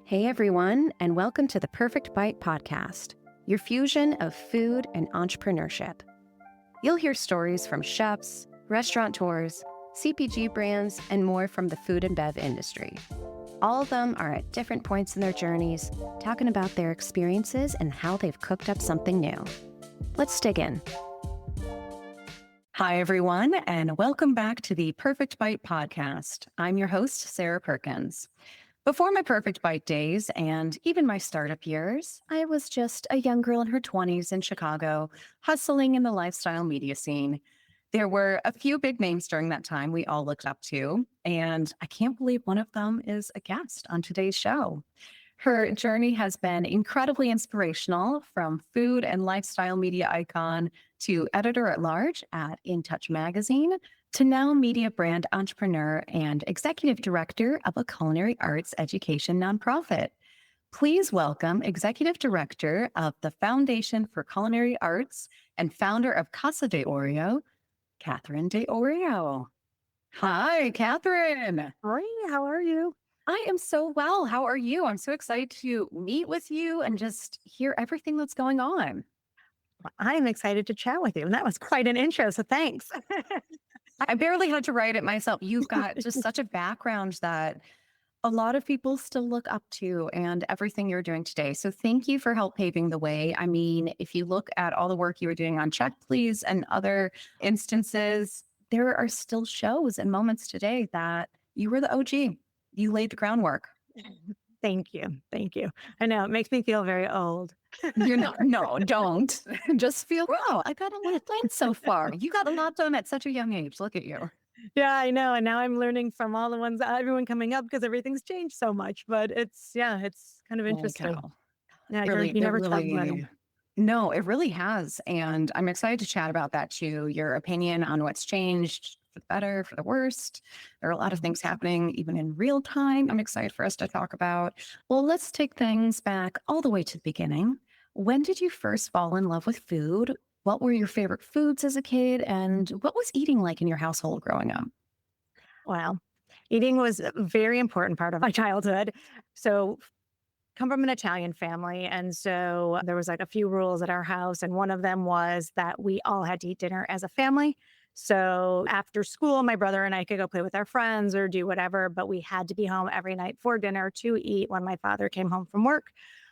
Hey everyone, and welcome to the Perfect Bite podcast, your fusion of food and entrepreneurship. You'll hear stories from chefs, restaurateurs, CPG brands, and more from the food and bev industry. All of them are at different points in their journeys, talking about their experiences and how they've cooked up something new. Let's dig in. Hi everyone, and welcome back to the Perfect Bite podcast. I'm your host, Sarah Perkins. Before my Perfect Bite days and even my startup years, I was just a young girl in her 20s in Chicago, hustling in the lifestyle media scene. There were a few big names during that time we all looked up to, and I can't believe one of them is a guest on today's show. Her journey has been incredibly inspirational, from food and lifestyle media icon to editor at large at In Touch magazine, to now media brand entrepreneur and executive director of a culinary arts education nonprofit. Please welcome executive director of the Foundation for Culinary Arts and founder of Casa De Orio, Catherine De Orio. Hi, Catherine. Hi, how are you? I am so well. How are you? I'm so excited to meet with you and just hear everything that's going on. Well, I'm excited to chat with you. And that was quite an intro, so thanks. I barely had to write it myself. You've got just such a background that a lot of people still look up to and everything you're doing today. So thank you for help paving the way. I mean, if you look at all the work you were doing on Check Please and other instances, there are still shows and moments today that you were the OG. You laid the groundwork. Thank you. Thank you. I know it makes me feel very old. You're not, no, don't. Just feel, wow, I got a lot done so far. You got a lot done at such a young age. Look at you. Yeah, I know. And now I'm learning from all the ones, everyone coming up because everything's changed so much. But it's kind of Holy interesting. cow. Yeah, Really, you it never stop learning. really, no, it really has. And I'm excited to chat about that too. Your opinion on what's changed for the better, for the worst. There are a lot of things happening even in real time. I'm excited for us to talk about. Well, let's take things back all the way to the beginning. When did you first fall in love with food? What were your favorite foods as a kid? And what was eating like in your household growing up? Wow. Eating was a very important part of my childhood. So come from an Italian family. And so there was like a few rules at our house. And one of them was that we all had to eat dinner as a family. So after school, my brother and I could go play with our friends or do whatever, but we had to be home every night for dinner to eat when my father came home from work.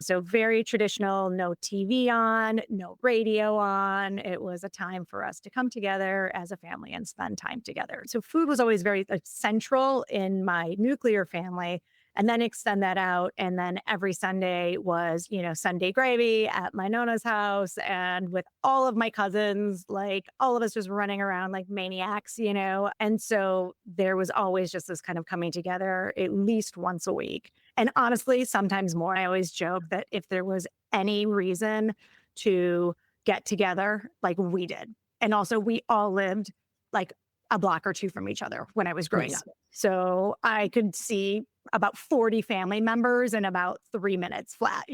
So very traditional, no TV on, no radio on. It was a time for us to come together as a family and spend time together. So food was always very central in my nuclear family, and then extend that out. And then every Sunday was, Sunday gravy at my Nona's house and with all of my cousins, like all of us just running around like maniacs. And so there was always just this kind of coming together at least once a week. And honestly, sometimes more. I always joke that if there was any reason to get together, like we did. And also, we all lived like a block or two from each other when I was growing Nice. up. So I could see about 40 family members in about 3 minutes flat.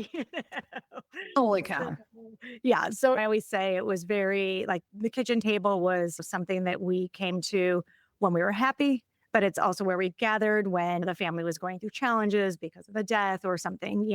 Holy So, cow. yeah. So I always say it was very like the kitchen table was something that we came to when we were happy, but it's also where we gathered when the family was going through challenges because of a death or something.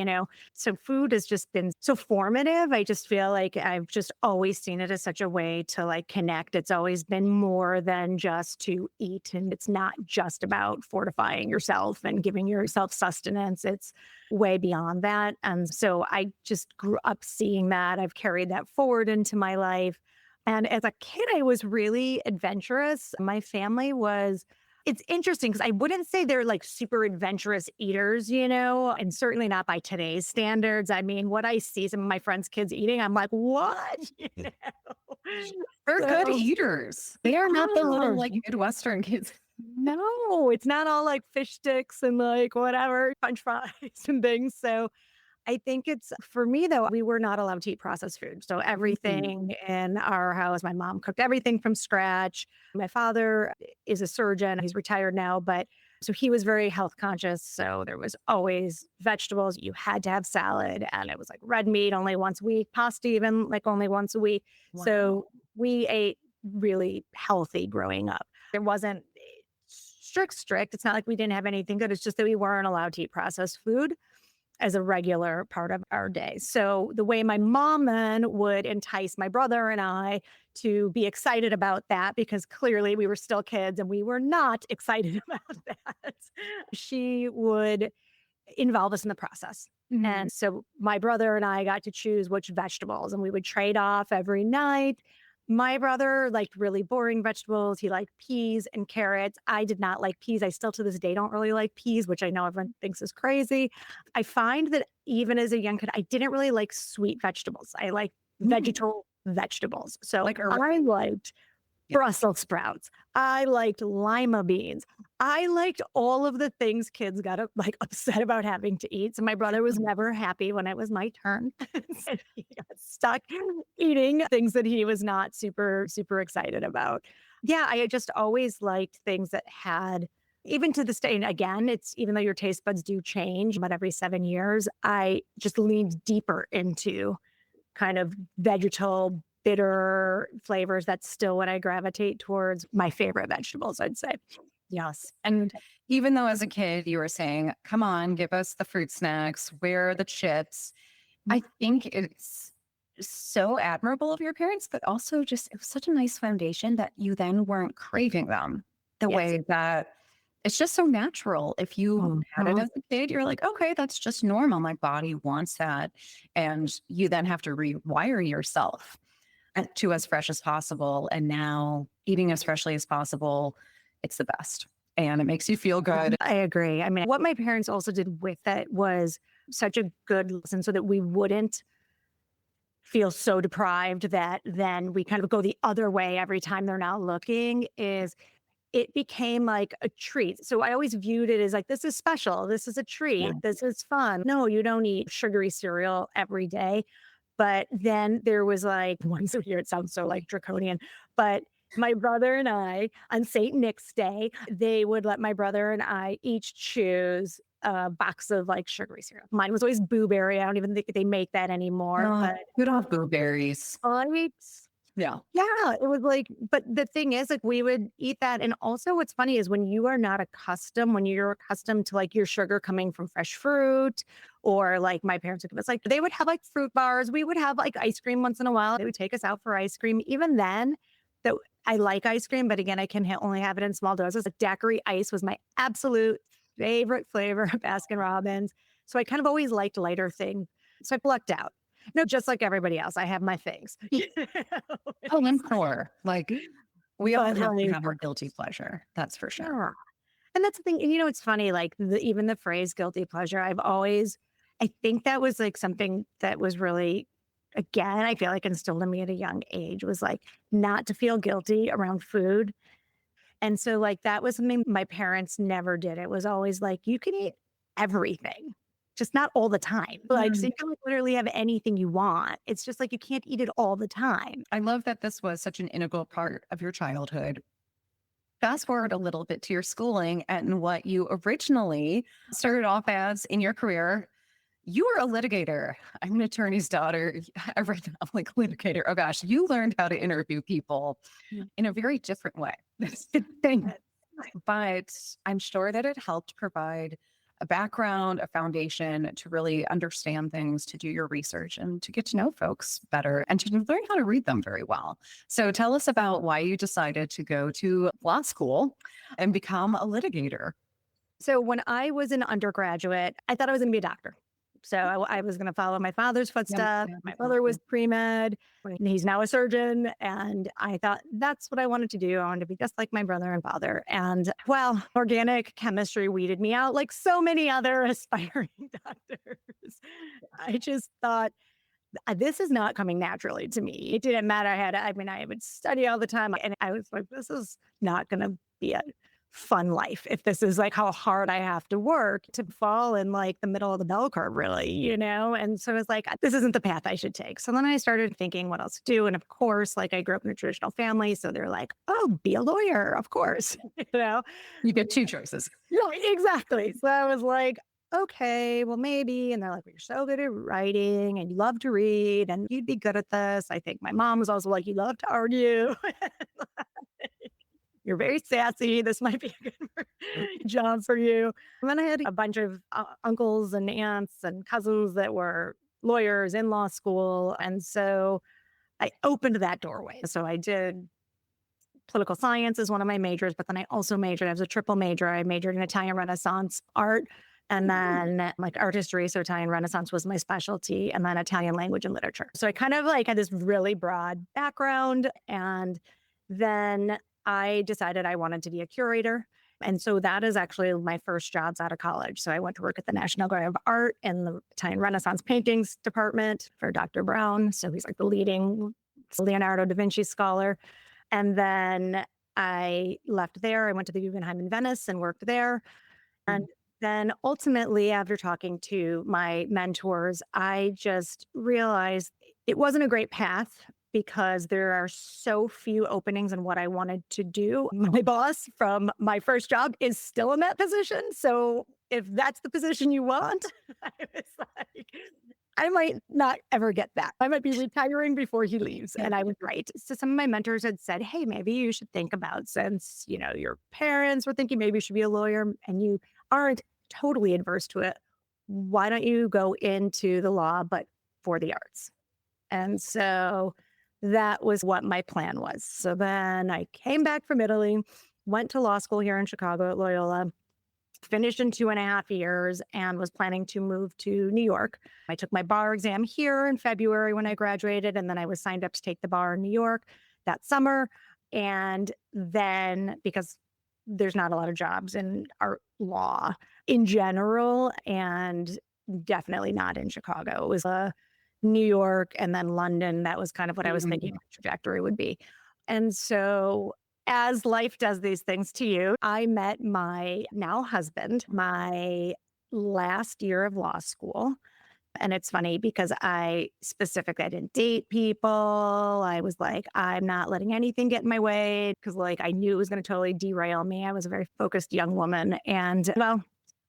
So food has just been so formative. I just feel like I've just always seen it as such a way to like connect. It's always been more than just to eat. And it's not just about fortifying yourself and giving yourself sustenance. It's way beyond that. And so I just grew up seeing that. I've carried that forward into my life. And as a kid, I was really adventurous. My family was it's interesting because I wouldn't say they're like super adventurous eaters, and certainly not by today's standards. I mean, what I see some of my friends' kids eating, I'm like, what? They're good So, eaters. They are not the little like Midwestern kids. no, it's not all like fish sticks and like whatever, French fries and things. So I think it's for me though, we were not allowed to eat processed food. So Mm. everything in our house, my mom cooked everything from scratch. My father is a surgeon. He's retired now, but so he was very health conscious. So there was always vegetables. You had to have salad and it was like red meat only once a week, pasta even like only once a week. Wow. So we ate really healthy growing up. There wasn't strict. It's not like we didn't have anything good. It's just that we weren't allowed to eat processed food. as a regular part of our day. So the way my mom then would entice my brother and I to be excited about that, because clearly we were still kids and we were not excited about that, she would involve us in the process. Mhm. And so my brother and I got to choose which vegetables, and we would trade off every night. My brother liked really boring vegetables. He liked peas and carrots. I did not like peas. I still to this day don't really like peas, which I know everyone thinks is crazy. I find that even as a young kid, I didn't really like sweet vegetables. I like Mm. vegetal vegetables. So Like a I liked yeah. Brussels sprouts. I liked lima beans. I liked all of the things kids got like upset about having to eat. So my brother was never happy when it was my turn. And he got stuck eating things that he was not super excited about. Yeah, I just always liked things that had, even to this day, and again, it's even though your taste buds do change about every 7 years, I just leaned deeper into kind of vegetal, bitter flavors. That's still what I gravitate towards. My favorite vegetables, I'd say. Yes. And even though as a kid you were saying, come on, give us the fruit snacks, where are the chips? I think it's so admirable of your parents, but also just it was such a nice foundation that you then weren't craving them the Yes. way that it's just so natural. If you had it Mhm. as a kid, you're like, okay, that's just normal. My body wants that. And you then have to rewire yourself to as fresh as possible. And now eating as freshly as possible, it's the best. And it makes you feel good. I agree. I mean, what my parents also did with it was such a good lesson so that we wouldn't feel so deprived that then we kind of go the other way every time they're not looking, is it became like a treat. So I always viewed it as like, this is special. This is a Yeah. treat. This is fun. No, you don't eat sugary cereal every day. But then there was like once a year, it sounds so like draconian, but my brother and I on St. Nick's Day, they would let my brother and I each choose a box of like sugary cereal. Mine was always Boo Berry. I don't even think they make that anymore, No, but good old blueberries. I Yeah. yeah, it was like, but the thing is, like, we would eat that. And also, what's funny is when you are not accustomed, when you're accustomed to like your sugar coming from fresh fruit, or like my parents would give us, like, they would have like fruit bars. We would have like ice cream once in a while. They would take us out for ice cream. Even then, that I like ice cream, but again, I can only have it in small doses. Like daiquiri ice was my absolute favorite flavor of Baskin Robbins. So I kind of always liked lighter things. So I lucked out. No, just like everybody else, I have my things. You know? Oh, and core. Like we all But have to like, have our guilty pleasure. That's for sure. yeah. And that's the thing. And it's funny, like even the phrase guilty pleasure, I think that was like something that was really, again, I feel like instilled in me at a young age, was like not to feel guilty around food. And so, like, that was something my parents never did. It was always like, you can eat everything, just not all the time. Like, so Mm. you can like, literally have anything you want. It's just like you can't eat it all the time. I love that this was such an integral part of your childhood. Fast forward a little bit to your schooling and what you originally started off as in your career. You were a litigator. I'm an attorney's daughter. I read that. I'm like, litigator. Oh gosh, you learned how to interview people Mm. in a very different way. That's the thing. But I'm sure that it helped provide a background, a foundation to really understand things, to do your research and to get to know folks better and to learn how to read them very well. So tell us about why you decided to go to law school and become a litigator. So when I was an undergraduate, I thought I was going to be a doctor. So I was going to follow my father's Yep. footsteps. Yeah, My me father was too. pre-med, and he's now a surgeon. And I thought that's what I wanted to do. I wanted to be just like my brother and father. And well, organic chemistry weeded me out like so many other aspiring doctors. I just thought, this is not coming naturally to me. It didn't matter. I mean, I would study all the time. And I was like, this is not going to be a fun life if this is like how hard I have to work to fall in like the middle of the bell curve, really, you know? And so I was like, this isn't the path I should take. So then I started thinking what else to do. And of course, like I grew up in a traditional family. So they're like, oh, be a lawyer, of course, you know? You get two choices. Yeah, exactly. So I was like, okay, well, maybe. And they're like, well, you're so good at writing and you love to read and you'd be good at this. I think my mom was also like, you love to argue. you're very sassy. This might be a good job for you. And then I had a bunch of uncles and aunts and cousins that were lawyers in law school. And so I opened that doorway. So I did political science as one of my majors, but then I also majored, I was a triple major. I majored in Italian Renaissance art and then like art history. So Italian Renaissance was my specialty, and then Italian language and literature. So I kind of like had this really broad background. And then I decided I wanted to be a curator. And so that is actually my first jobs out of college. So I went to work at the National Gallery of Art in the Italian Renaissance paintings department for Dr. Brown. So he's like the leading Leonardo da Vinci scholar. And then I left there. I went to the Guggenheim in Venice and worked there. And then ultimately, after talking to my mentors, I just realized it wasn't a great path because there are so few openings in what I wanted to do. My boss from my first job is still in that position. So if that's the position you want, I was like, I might not ever get that. I might be retiring before he leaves. And I was right. So some of my mentors had said, hey, maybe you should think about, since, your parents were thinking maybe you should be a lawyer and you aren't totally adverse to it, why don't you go into the law, but for the arts? And so that was what my plan was. So then I came back from Italy, went to law school here in Chicago at Loyola, finished in 2.5 years, and was planning to move to New York. I took my bar exam here in February when I graduated, and then I was signed up to take the bar in New York that summer. And then because there's not a lot of jobs in art law in general, and definitely not in Chicago. It was New York and then London. That was kind of what I was thinking my trajectory would be. And so as life does these things to you, I met my now husband my last year of law school. And it's funny because I didn't date people. I was like, I'm not letting anything get in my way because like I knew it was going to totally derail me. I was a very focused young woman. And well,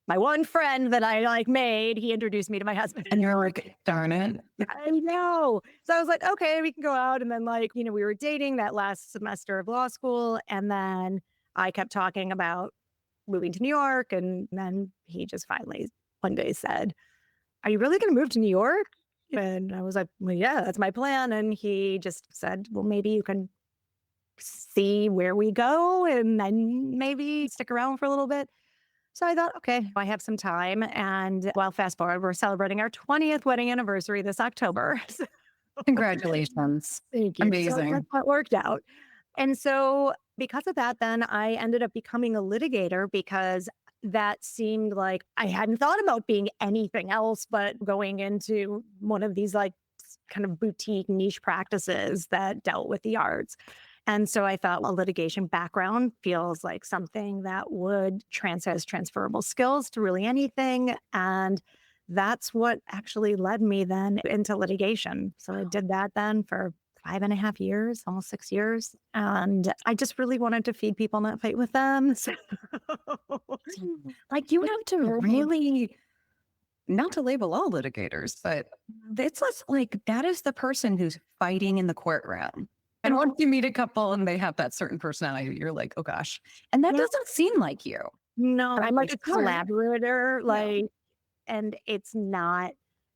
my one friend that I like made, he introduced me to my husband. And you're like, darn it. I know. So I was like, okay, we can go out. And then like, we were dating that last semester of law school. And then I kept talking about moving to New York. And then he just finally one day said, are you really going to move to New York? And I was like, well, yeah, that's my plan. And he just said, well, maybe you can see where we go and then maybe stick around for a little bit. So I thought, okay, I have some time. And well, fast forward, we're celebrating our 20th wedding anniversary this October. So, Congratulations. thank you. Amazing. So that worked out. And so because of that, then I ended up becoming a litigator because that seemed like I hadn't thought about being anything else but going into one of these like kind of boutique niche practices that dealt with the arts. And so I thought a litigation background feels like something that would has transferable skills to really anything. And that's what actually led me then into litigation. So I did that then for 5.5 years, almost 6 years. And I just really wanted to feed people, not fight with them. So Like you have to really, not to label all litigators, but it's less like that is the person who's fighting in the courtroom. And once you meet a couple and they have that certain personality, you're like, oh gosh. And that doesn't seem like you. no, I'm like a Sure. collaborator, and it's not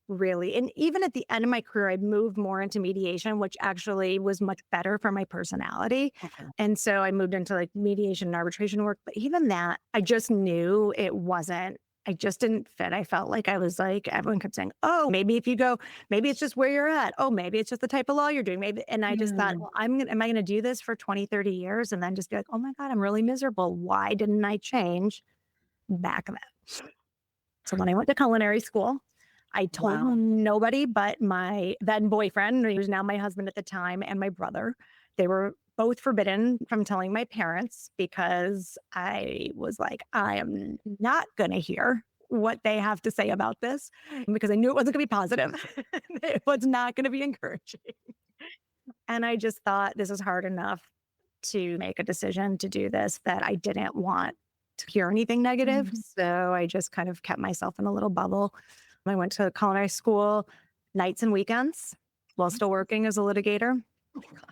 really. And even at the end of my career, I moved more into mediation, which actually was much better for my personality. Okay. And so I moved into like mediation and arbitration work. But even that, I just knew I just didn't fit. I felt like I was like, everyone kept saying, oh, maybe if you go, maybe it's just where you're at. Oh, maybe it's just the type of law you're doing. Maybe. And I just thought, well, am I going to do this for 20, 30 years and then just be like, oh my God, I'm really miserable. Why didn't I change back then? So when I went to culinary school, I told nobody but my then boyfriend, who was now my husband at the time, and my brother. They were both forbidden from telling my parents because I was like, I am not going to hear what they have to say about this because I knew it wasn't going to be positive. It was not going to be encouraging. And I just thought this is hard enough to make a decision to do this that I didn't want to hear anything negative. So I just kind of kept myself in a little bubble. I went to culinary school nights and weekends while still working as a litigator. Oh my God.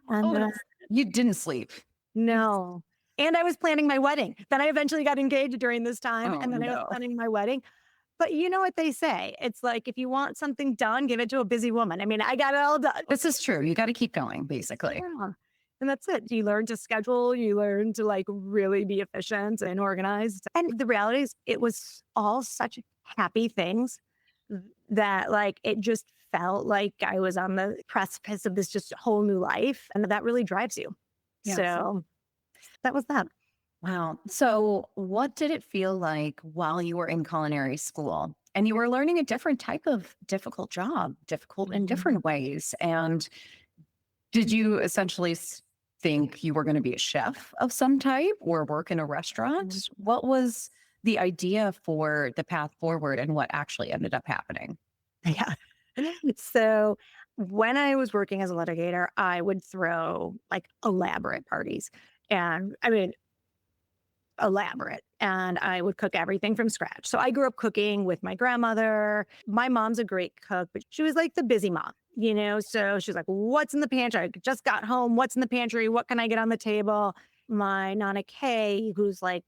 And You didn't sleep. no. And I was planning my wedding. Then I eventually got engaged during this time. Oh, And then I was no. planning my wedding. But you know what they say? It's like, if you want something done, give it to a busy woman. I mean, I got it all done. This is true. You got to keep going, basically. Yeah. And that's it. You learn to schedule, you learn to like really be efficient and organized. And the reality is, it was all such happy things that like it just felt like I was on the precipice of this just whole new life. And that really drives you. Yes. So that was that. Wow. So, what did it feel like while you were in culinary school and you were learning a different type of difficult job, difficult in different ways? And did you essentially think you were going to be a chef of some type or work in a restaurant? What was the idea for the path forward and what actually ended up happening? Yeah. So when I was working as a litigator, I would throw like elaborate parties. And I mean, elaborate. And I would cook everything from scratch. So I grew up cooking with my grandmother. My mom's a great cook, but she was like the busy mom, you know? So she's like, what's in the pantry? I just got home. What's in the pantry? What can I get on the table? My Nana Kay, who's like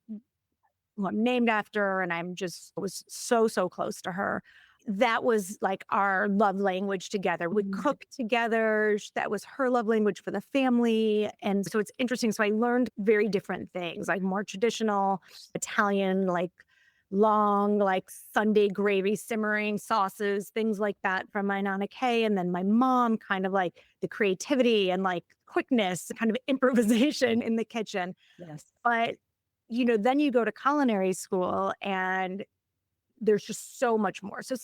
who I'm named after, and I'm just was so, so close to her. That was like our love language together. We'd cook together. That was her love language for the family. And so it's interesting. So I learned very different things, like more traditional Italian, like long, like Sunday gravy, simmering sauces, things like that from my Nana Kay. And then my mom, kind of like the creativity and like quickness, kind of improvisation in the kitchen. Yes. But then you go to culinary school and there's just so much more. So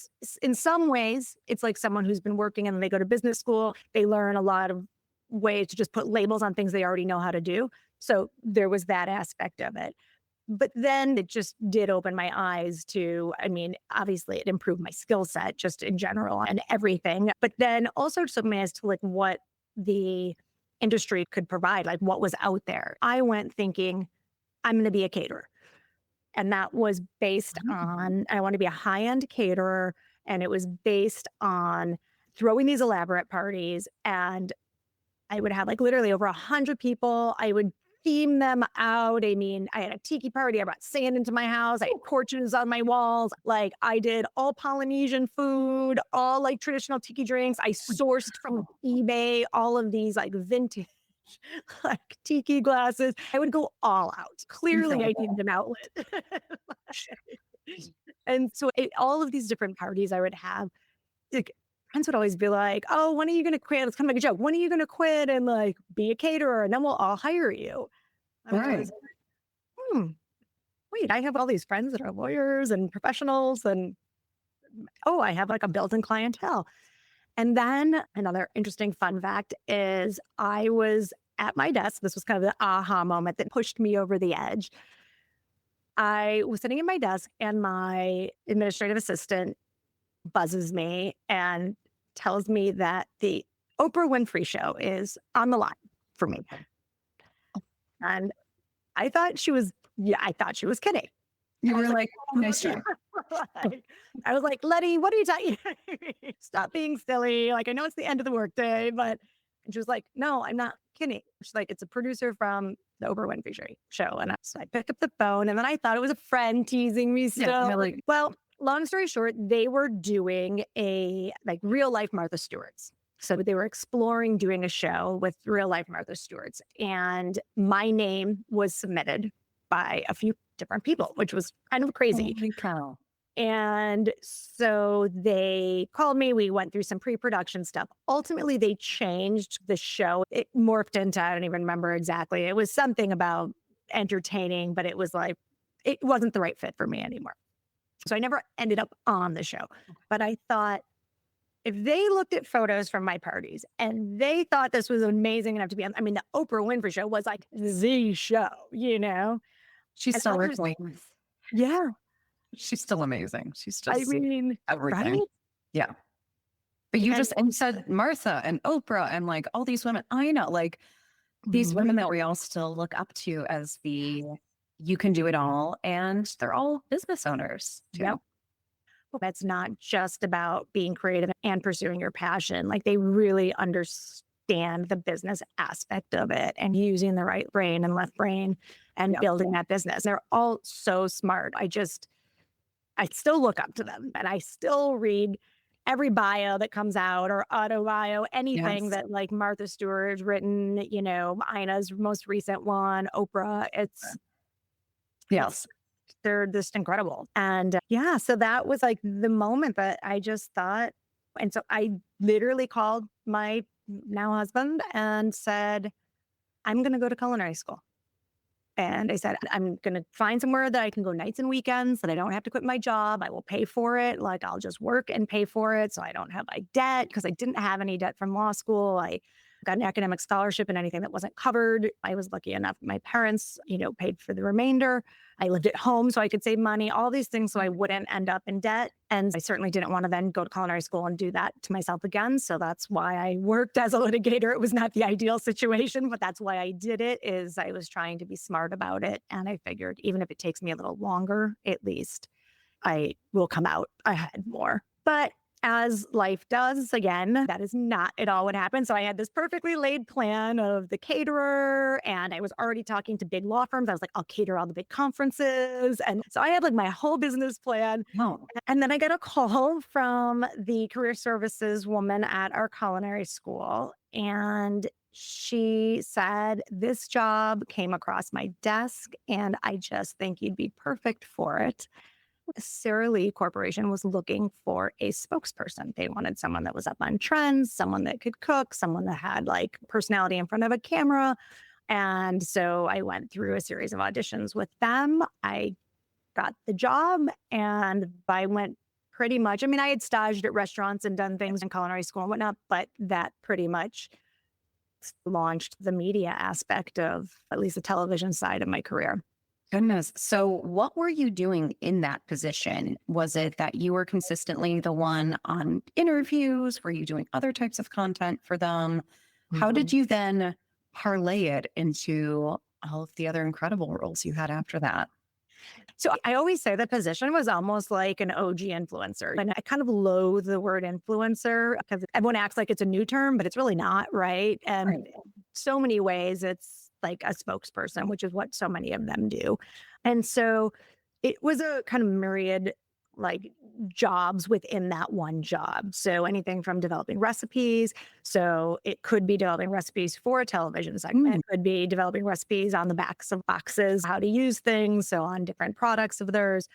in some ways, it's like someone who's been working and they go to business school, they learn a lot of ways to just put labels on things they already know how to do. So there was that aspect of it. But then it just did open my eyes to, I mean, obviously it improved my skill set just in general and everything. But then also just opened my eyes to like what the industry could provide, like what was out there. I went thinking, I'm going to be a caterer. And that was based on, I want to be a high-end caterer. And it was based on throwing these elaborate parties. And I would have like literally over 100 people. I would theme them out. I mean, I had a tiki party. I brought sand into my house. I had portraits on my walls. Like I did all Polynesian food, all like traditional tiki drinks. I sourced from eBay all of these like vintage like tiki glasses. I would go all out. Clearly, I needed an outlet. And so all of these different parties I would have, like, friends would always be like, oh, when are you going to quit? It's kind of like a joke. When are you going to quit and like be a caterer? And then we'll all hire you. I was always like, wait, I have all these friends that are lawyers and professionals. And I have like a built-in clientele. And then another interesting fun fact is I was at my desk. This was kind of the aha moment that pushed me over the edge. I was sitting at my desk and my administrative assistant buzzes me and tells me that the Oprah Winfrey show is on the line for me. And I thought she was kidding. You were like, nice try. I was like, Letty, what are you talking? Stop being silly. Like, I know it's the end of the workday, but and she was like, no, I'm not kidding. She's like, it's a producer from the Oprah Winfrey show. And I picked up the phone and then I thought it was a friend teasing me still. Yeah, well, long story short, they were doing a like real life Martha Stewart's. So they were exploring doing a show with real life Martha Stewart's. And my name was submitted by a few different people, which was kind of crazy. Holy cow. And so they called me. We went through some pre-production stuff. Ultimately, they changed the show. It morphed into, I don't even remember exactly. It was something about entertaining, but it was like, it wasn't the right fit for me anymore. So I never ended up on the show. But I thought, if they looked at photos from my parties and they thought this was amazing enough to be on, I mean, the Oprah Winfrey show was like the show, you know? She's still working. Yeah. She's still amazing. She's just everything. Right? Yeah. But you and said Martha and Oprah and like all these women. I know, like these women that we all still look up to as you can do it all. And they're all business owners too. Yep. That's not just about being creative and pursuing your passion. Like they really understood understand the business aspect of it and using the right brain and left brain and Yep. building that business. They're all so smart. I still look up to them and I still read every bio that comes out or auto bio, anything Yes. that like Martha Stewart's written, Ina's most recent one, Oprah. It's Yes. they're just incredible. And yeah, so that was like the moment that I just thought. And so I literally called my now husband and said, I'm going to go to culinary school. And I said, I'm going to find somewhere that I can go nights and weekends, that I don't have to quit my job. I will pay for it. Like I'll just work and pay for it. So I don't have my debt because I didn't have any debt from law school. I got an academic scholarship and anything that wasn't covered. I was lucky enough. My parents, paid for the remainder. I lived at home so I could save money, all these things so I wouldn't end up in debt. And I certainly didn't want to then go to culinary school and do that to myself again. So that's why I worked as a litigator. It was not the ideal situation, but that's why I did it is I was trying to be smart about it. And I figured even if it takes me a little longer, at least I will come out ahead more. But as life does, again, that is not at all what happened. So I had this perfectly laid plan of the caterer, and I was already talking to big law firms. I was like, I'll cater all the big conferences. And so I had like my whole business plan. Oh, And then I got a call from the career services woman at our culinary school. And she said, this job came across my desk, and I just think you'd be perfect for it. Sarah Lee Corporation was looking for a spokesperson. They wanted someone that was up on trends, someone that could cook, someone that had like personality in front of a camera. And so I went through a series of auditions with them. I got the job and I went pretty much, I mean, I had staged at restaurants and done things in culinary school and whatnot, but that pretty much launched the media aspect of at least the television side of my career. goodness. So, what were you doing in that position? Was it that you were consistently the one on interviews? Were you doing other types of content for them? How did you then parlay it into all of the other incredible roles you had after that? So I always say the position was almost like an OG influencer. And I kind of loathe the word influencer because everyone acts like it's a new term, but it's really not, right? And Right. in so many ways, it's like a spokesperson, which is what so many of them do. And so it was a kind of myriad like jobs within that one job. So anything from developing recipes. So it could be developing recipes for a television segment. Mm, It could be developing recipes on the backs of boxes, how to use things. So on different products of theirs.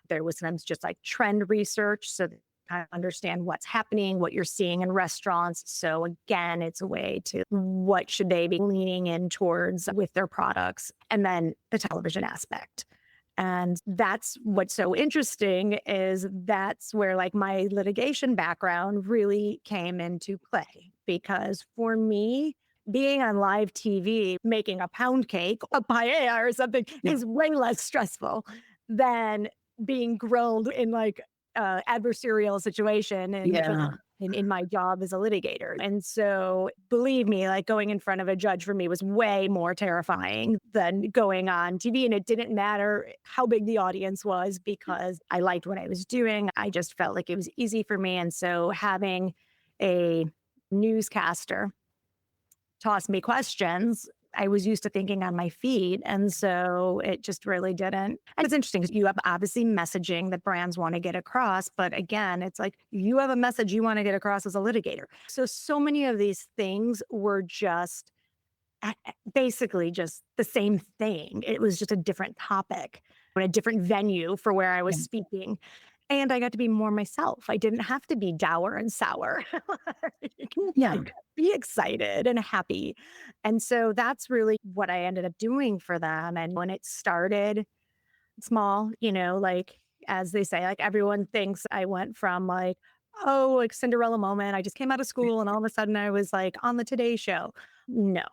There was sometimes just like trend research. So that kind of understand what's happening, what you're seeing in restaurants. So again, it's a way to what should they be leaning in towards with their products. And then the television aspect. And that's what's so interesting is that's where like my litigation background really came into play. Because for me, being on live TV, making a pound cake, a paella or something yeah. is way less stressful than being grilled in like adversarial situation and Yeah. in my job as a litigator. And so believe me, like going in front of a judge for me was way more terrifying than going on TV. And it didn't matter how big the audience was because I liked what I was doing. I just felt like it was easy for me. And so having a newscaster toss me questions, I was used to thinking on my feet. And so it just really didn't. And it's interesting because you have obviously messaging that brands want to get across. But again, it's like you have a message you want to get across as a litigator. So many of these things were just basically just the same thing. It was just a different topic, a different venue for where I was Yeah. speaking. And I got to be more myself. I didn't have to be dour and sour. I Yeah. could be excited and happy. And so that's really what I ended up doing for them. And when it started small, like as they say, like everyone thinks I went from like, oh, like Cinderella moment. I just came out of school and all of a sudden I was like on the Today Show. No.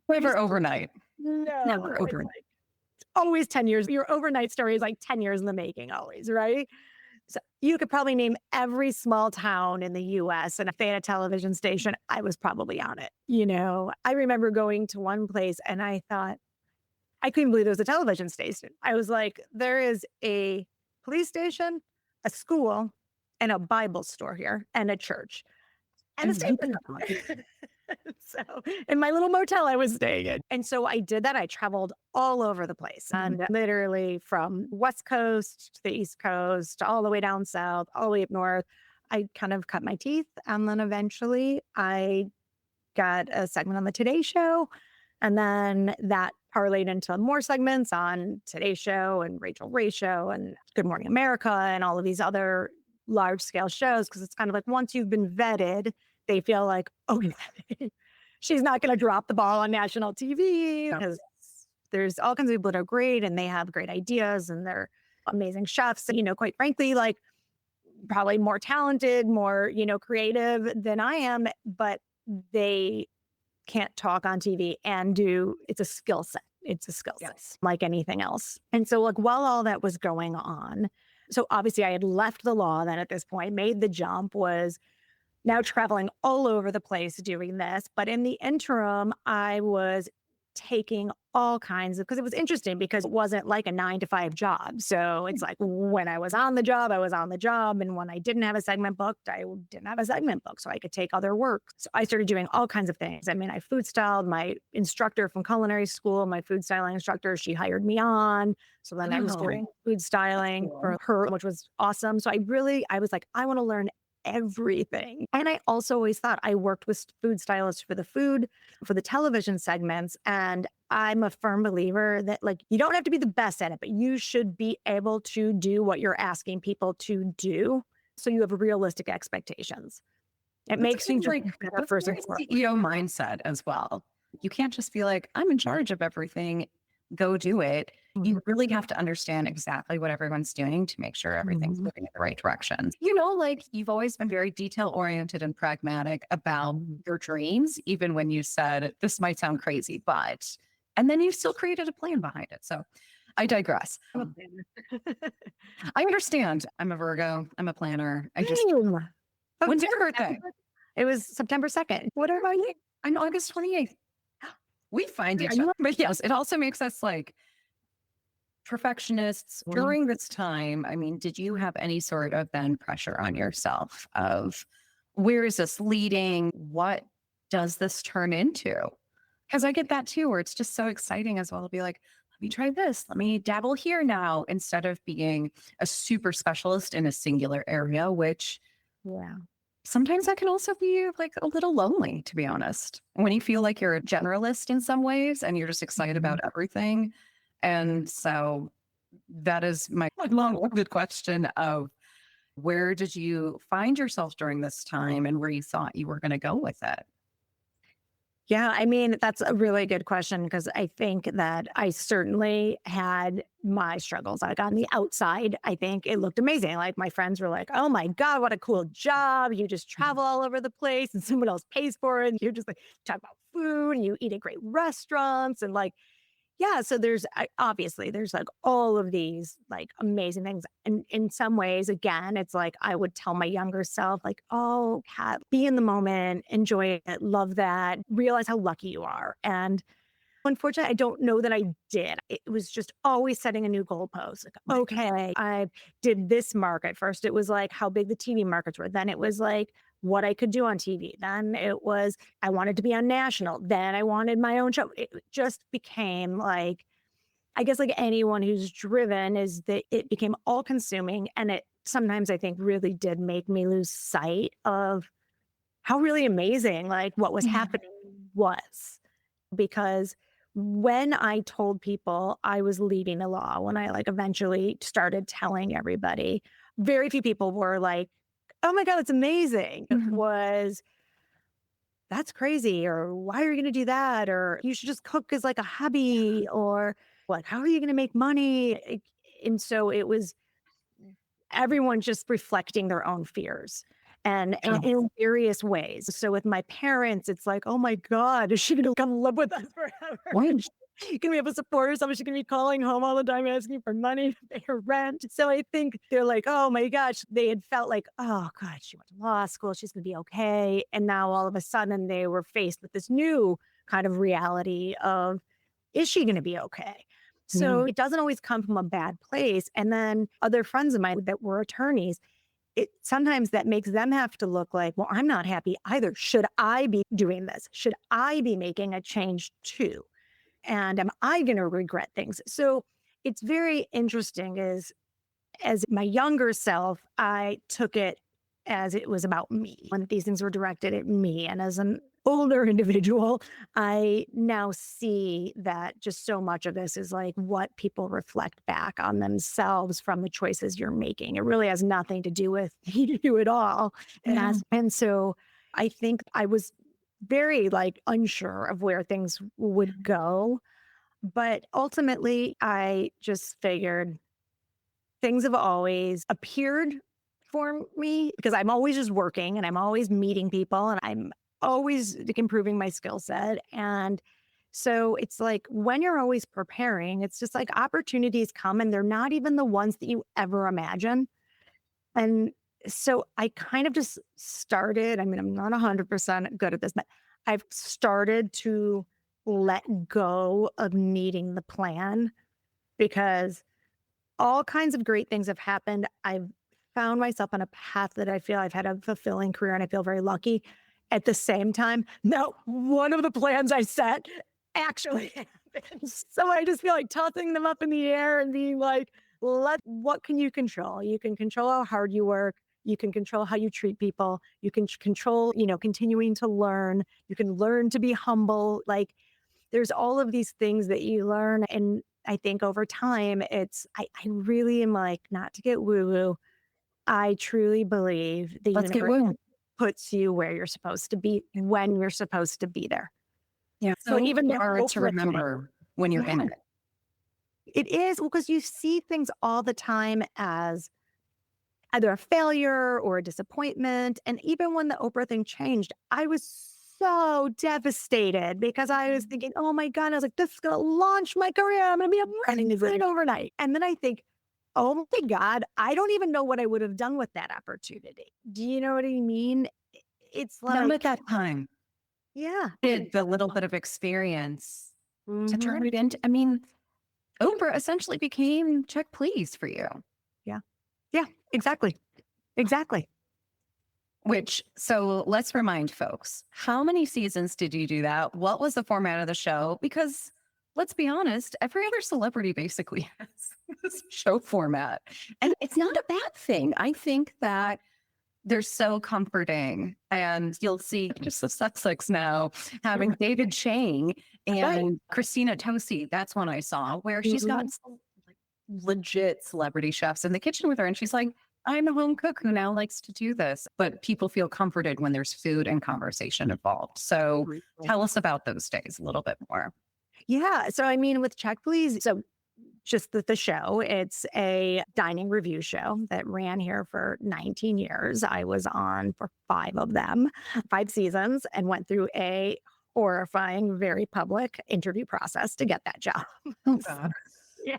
Never You're overnight. no, Never it's overnight. like always 10 years. Your overnight story is like 10 years in the making, always, right? So you could probably name every small town in the US and if they had a television station, I was probably on it. I remember going to one place and I thought, I couldn't believe there was a television station. I was like, there is a police station, a school, and a Bible store here and a church. and the And same who could not? so in my little motel I was staying in. And so I did that. I traveled all over the place Mhm. and literally from West Coast to the East Coast, all the way down south, all the way up north. I kind of cut my teeth. And then eventually I got a segment on the Today Show. And then that parlayed into more segments on Today Show and Rachel Ray Show and Good Morning America and all of these other large scale shows. Cause it's kind of like once you've been vetted, they feel like, okay, she's not going to drop the ball on national TV Yep. because there's all kinds of people that are great and they have great ideas and they're amazing chefs. Quite frankly, like probably more talented, more, creative than I am, but they can't talk on TV and it's a skill set. It's a skill set Yes. like anything else. And so like while all that was going on, so obviously I had left the law then at this point, made the jump, was now traveling all over the place doing this. But in the interim, I was taking all kinds of, because it was interesting because it wasn't like a 9 to 5 job. So it's like when I was on the job, I was on the job. And when I didn't have a segment booked, I didn't have a segment booked. So I could take other work. So I started doing all kinds of things. I mean, I food styled my instructor from culinary school, my food styling instructor, she hired me on. So then I was doing Oh, food styling cool. for her, which was awesome. So I was like, I want to learn everything. And I also always thought I worked with food stylists for the television segments. And I'm a firm believer that like you don't have to be the best at it, but you should be able to do what you're asking people to do. So you have realistic expectations. It That's makes kind you of just like better that's first and very foremost. CEO mindset as well. You can't just be like, I'm in charge of everything, go do it. You really have to understand exactly what everyone's doing to make sure everything's Mhm. moving in the right direction. Like you've always been very detail oriented and pragmatic about your dreams, even when you said this might sound crazy, and then you still created a plan behind it. So I digress. I'm a planner. I understand. I'm a Virgo. I'm a planner. Same. Oh, When's your birthday? it was September 2nd. What about you? I'm August 28th. We find Are each you other. But yes, it also makes us like perfectionists during this time. I mean, did you have any sort of then pressure on yourself of where is this leading? What does this turn into? Because I get that too, where it's just so exciting as well to be like, let me try this. Let me dabble here now instead of being a super specialist in a singular area, which Yeah. sometimes that can also be like a little lonely, to be honest. When you feel like you're a generalist in some ways and you're just excited Mhm. about everything. And so that is my long-winded question of where did you find yourself during this time and where you thought you were going to go with it? Yeah, I mean, that's a really good question because I think that I certainly had my struggles. Like on the outside, I think it looked amazing. Like my friends were like, oh my God, what a cool job. You just travel all over the place and someone else pays for it. And you're just like, talk about food and you eat at great restaurants. And like, yeah, so obviously there's like all of these like amazing things. And in some ways, again, it's like I would tell my younger self, like, oh, Kat, be in the moment, enjoy it, love that, realize how lucky you are. And unfortunately, I don't know that I did. It was just always setting a new goalpost. Like, okay, I did this market. First, it was like how big the TV markets were. Then it was like what I could do on TV. Then it was I wanted to be on national. Then I wanted my own show. It just became like, I guess like anyone who's driven is that it became all consuming. And it sometimes I think really did make me lose sight of how really amazing like what was Yeah. happening was because when I told people I was leaving the law, when I like eventually started telling everybody, very few people were like, oh my God, that's amazing. It Mhm. was, that's crazy. Or why are you going to do that? Or you should just cook as like a hobby. Or like, how are you going to make money? And so it was everyone just reflecting their own fears and Yes. in various ways. So with my parents, it's like, oh my God, is she going to come live with us forever? Why? Can we have a support or something? She's going to be calling home all the time asking for money to pay her rent. So I think they're like, oh my gosh, they had felt like, oh God, she went to law school. She's going to be okay. And now all of a sudden they were faced with this new kind of reality of, is she going to be okay? Yeah. So it doesn't always come from a bad place. And then other friends of mine that were attorneys, it sometimes that makes them have to look like, well, I'm not happy either. Should I be doing this? Should I be making a change too? And am I going to regret things? So it's very interesting is as my younger self, I took it as it was about me, when these things were directed at me. And as an older individual, I now see that just so much of this is like what people reflect back on themselves from the choices you're making. It really has nothing to do with you at all. Yeah. And so I think I was very like unsure of where things would go. But ultimately, I just figured things have always appeared for me because I'm always just working and I'm always meeting people and I'm always like, improving my skill set. And so it's like when you're always preparing, it's just like opportunities come and they're not even the ones that you ever imagine. And so I kind of just started, I mean, I'm not 100% good at this, but I've started to let go of needing the plan because all kinds of great things have happened. I've found myself on a path that I feel I've had a fulfilling career and I feel very lucky. At the same time, no, one of the plans I set actually happens. So I just feel like tossing them up in the air and being like, what can you control? You can control how hard you work. You can control how you treat people. You can control, continuing to learn. You can learn to be humble. Like there's all of these things that you learn. And I think over time, I really am like, not to get woo woo, I truly believe the Let's get universe woo. puts you where you're supposed to be when you're supposed to be there. Yeah. So So even the hard to Oprah thing, remember when you're in yeah, it. it is because you see things all the time as either a failure or a disappointment. And even when the Oprah thing changed, I was so devastated because I was thinking, oh my God, I was like, this is going to launch my career. I'm going to be up running this thing overnight. And then I think, oh my God, I don't even know what I would have done with that opportunity. Do you know what I mean? It's None at like, that time. yeah. Did the little bit of experience to Hmm. turn it into, I mean, Uber essentially became check please for you, Yeah. Yeah, exactly. Exactly. which, so let's remind folks, how many seasons did you do that? What was the format of the show? Because let's be honest, every other celebrity basically has this show format. And it's not a bad thing. I think that they're so comforting. And you'll see just the Sussex now having David Chang Right. and Christina Tosi. That's one I saw where she's got Mhm. some like, legit celebrity chefs in the kitchen with her. And she's like, I'm a home cook who now likes to do this. But people feel comforted when there's food and conversation involved. So tell us about those days a little bit more. Yeah. So, I mean, with Check Please, so just the show, it's a dining review show that ran here for 19 years. I was on for 5 of them, 5 seasons, and went through a horrifying, very public interview process to get that job. Oh, God. Yeah.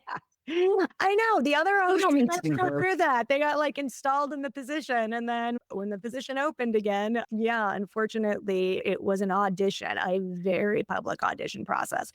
I know. The other You host don't need to didn't do go her. through that. They got like installed in the position. And then when the position opened again, yeah, unfortunately, it was an audition, a very public audition process.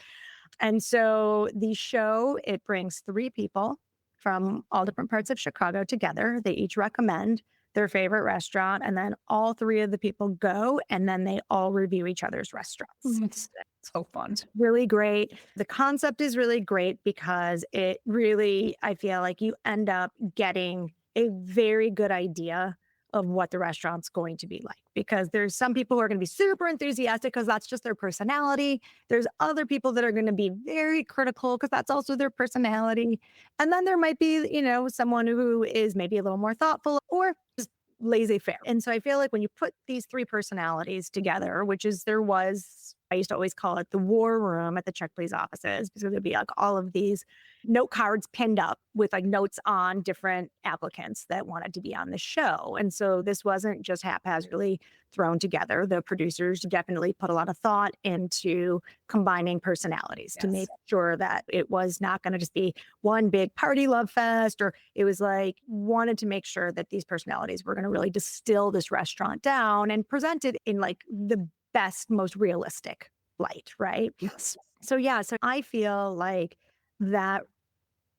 And so the show, it brings 3 people from all different parts of Chicago together. They each recommend their favorite restaurant, and then all 3 of the people go, and then they all review each other's restaurants. It's so fun. Really great. The concept is really great because it really, I feel like you end up getting a very good idea of what the restaurant's going to be like. Because there's some people who are going to be super enthusiastic because that's just their personality. There's other people that are going to be very critical because that's also their personality. And then there might be, someone who is maybe a little more thoughtful or just laissez faire. And so I feel like when you put these 3 personalities together, which is there was, I used to always call it the war room at the Check Please offices because there'd be like all of these note cards pinned up with like notes on different applicants that wanted to be on the show. And so this wasn't just haphazardly thrown together. The producers definitely put a lot of thought into combining personalities to make Yes. sure that it was not going to just be one big party love fest, or it was like wanted to make sure that these personalities were going to really distill this restaurant down and present it in like the best, most realistic light, right? Yes. So yeah, so I feel like that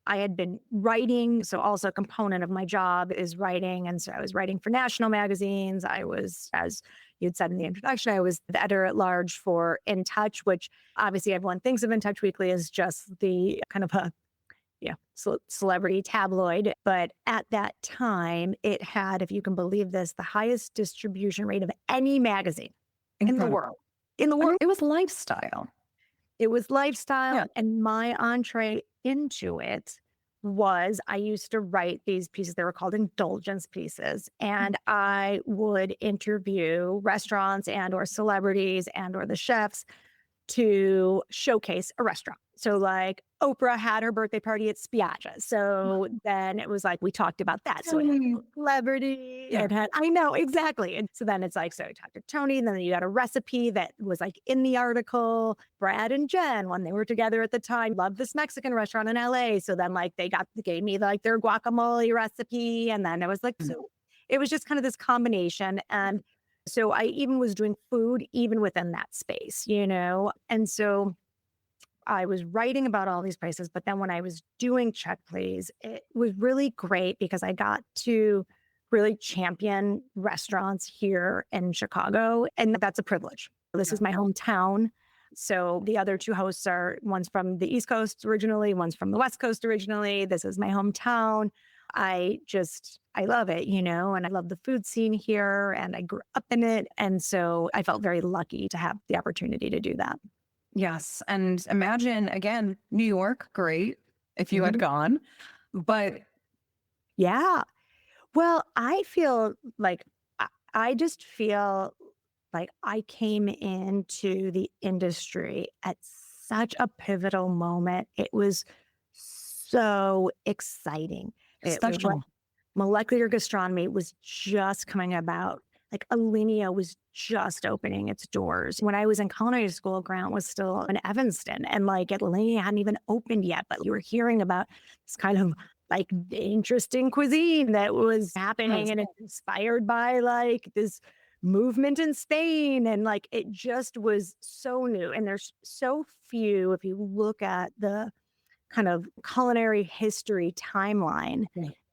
I had been writing. So also a component of my job is writing. And so I was writing for national magazines. I was, as you'd said in the introduction, I was the editor at large for In Touch, which obviously everyone thinks of In Touch Weekly as just the kind of a celebrity tabloid. But at that time, it had, if you can believe this, the highest distribution rate of any magazine in the Incredible. world. In the I mean, world. it was lifestyle. It was lifestyle. Yeah. And my entree into it was I used to write these pieces. They were called indulgence pieces. And I would interview restaurants and or celebrities and or the chefs to showcase a restaurant. So like Oprah had her birthday party at Spiaggia. So then it was like, we talked about that. So it had Mm. celebrity. Yeah. It had, I know, exactly. And so then it's like, so I talked to Tony, and then you got a recipe that was like in the article. Brad and Jen, when they were together at the time, loved this Mexican restaurant in LA. So then like they gave me like their guacamole recipe. And then it was like, so it was just kind of this combination. And so I even was doing food even within that space, And so I was writing about all these places, but then when I was doing Check Please, it was really great because I got to really champion restaurants here in Chicago. And that's a privilege. This is my hometown. So the other two hosts one's from the East Coast originally, one's from the West Coast originally. This is my hometown. I love it, and I love the food scene here and I grew up in it. And so I felt very lucky to have the opportunity to do that. Yes. And imagine again, New York, great if you had gone, but Yeah. Well, I feel like I just feel like I came into the industry at such a pivotal moment. It was so exciting. It was like special. molecular gastronomy was just coming about. Like Alinea was just opening its doors. When I was in culinary school, Grant was still in Evanston, and like Alinea hadn't even opened yet, but you were hearing about this kind of like interesting cuisine that was happening, and it's inspired by like this movement in Spain. And like it just was so new. And there's so few, if you look at the kind of culinary history timeline,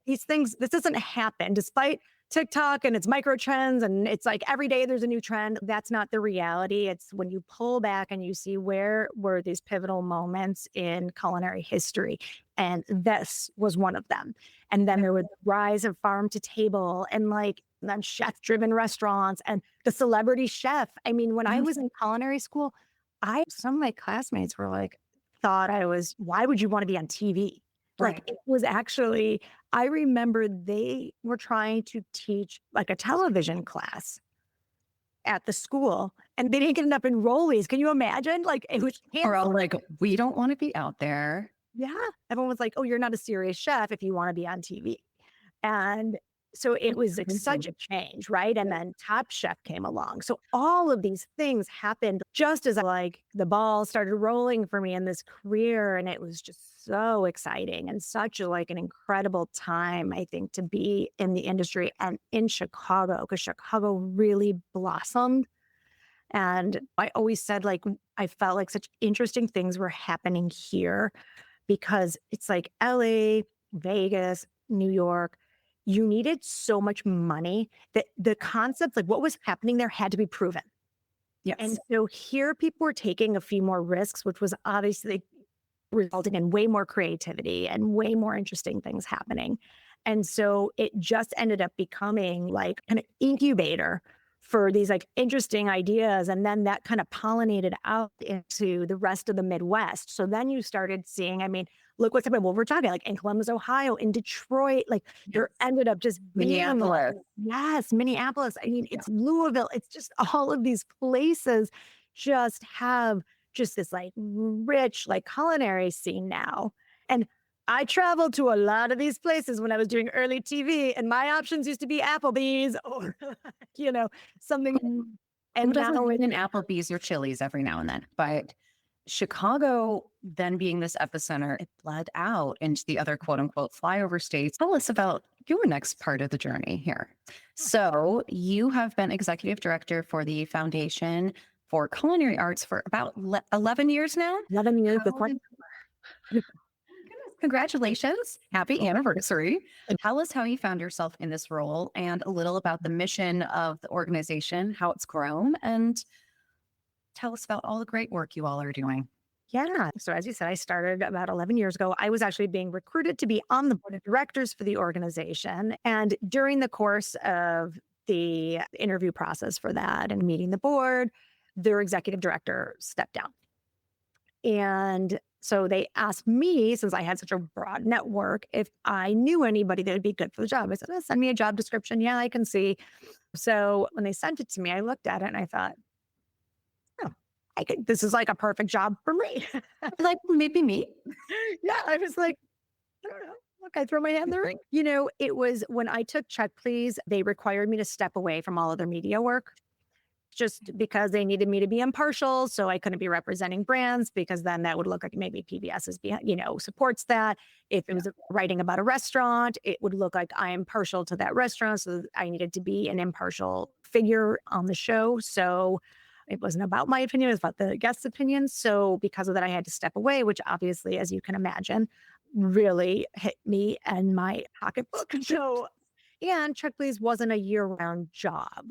these things, this doesn't happen despite TikTok and its micro trends. And it's like every day there's a new trend. That's not the reality. It's when you pull back and you see where were these pivotal moments in culinary history. And this was one of them. And then there was the rise of farm to table and like then chef driven restaurants and the celebrity chef. I mean, when I was in culinary school, some of my classmates were like, why would you want to be on TV? Like it was actually, I remember they were trying to teach like a television class at the school and they didn't get enough enrollees. Can you imagine? Like it was Or all like, we don't want to be out there. Yeah. Everyone was like, oh, you're not a serious chef if you want to be on TV. And so it was like such a change, right? And then Top Chef came along. So all of these things happened just as like the ball started rolling for me in this career. And it was just so exciting and such like an incredible time, I think, to be in the industry and in Chicago, because Chicago really blossomed. And I always said, like, I felt like such interesting things were happening here because it's like LA, Vegas, New York, you needed so much money that the concepts, like what was happening there, had to be proven. Yes. And so here people were taking a few more risks, which was obviously resulting in way more creativity and way more interesting things happening. And so it just ended up becoming like an incubator for these like interesting ideas. And then that kind of pollinated out into the rest of the Midwest. So then you started seeing, I mean, look what's happening. Well, we're talking like in Columbus, Ohio, in Detroit, like there ended up just Minneapolis. Yes, Minneapolis. I mean, it's Louisville. It's just all of these places just have just this like rich like culinary scene now. And I traveled to a lot of these places when I was doing early TV, and my options used to be Applebee's or, something. And who doesn't eat an Applebee's or Chili's every now and then? But Chicago, then being this epicenter, it bled out into the other quote unquote flyover states. Tell us about your next part of the journey here. So you have been executive director for the Foundation for Culinary Arts for about 11 years now. 11 years before. Goodness Congratulations. Happy anniversary. Tell us how you found yourself in this role and a little about the mission of the organization, how it's grown, and tell us about all the great work you all are doing. Yeah. So, as you said, I started about 11 years ago. I was actually being recruited to be on the board of directors for the organization. And during the course of the interview process for that and meeting the board, their executive director stepped down. And so they asked me, since I had such a broad network, if I knew anybody that would be good for the job. I said, "Oh, send me a job description. Yeah, I can see." So when they sent it to me, I looked at it and I thought, oh, this is like a perfect job for me. Like maybe me. Yeah, I was like, I don't know. Look, I throw my hat in the ring. It was when I took Check Please, they required me to step away from all of their media work just because they needed me to be impartial. So I couldn't be representing brands because then that would look like maybe PBS is behind, supports that. If it was writing about a restaurant, it would look like I am partial to that restaurant. So I needed to be an impartial figure on the show. So it wasn't about my opinion, it was about the guest's opinion. So because of that, I had to step away, which obviously, as you can imagine, really hit me and my pocketbook. So and Check Please wasn't a year-round job,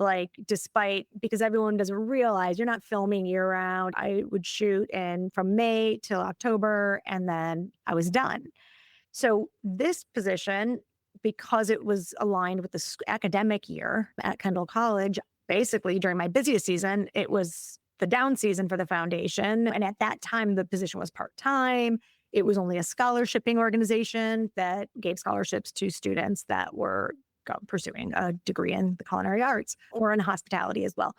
because everyone doesn't realize you're not filming year-round. I would shoot from May till October, and then I was done. So this position, because it was aligned with the academic year at Kendall College, basically during my busiest season, it was the down season for the foundation. And at that time, the position was part-time. It was only a scholarshiping organization that gave scholarships to students that were pursuing a degree in the culinary arts or in hospitality as well.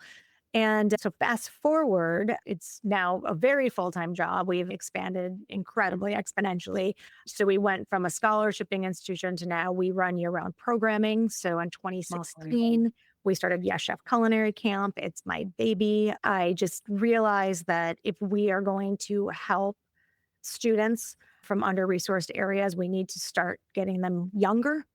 And so fast forward, it's now a very full-time job. We've expanded incredibly exponentially. So we went from a scholarshiping institution to now we run year-round programming. So in 2016, we started Yes Chef Culinary Camp. It's my baby. I just realized that if we are going to help students from under-resourced areas, we need to start getting them younger,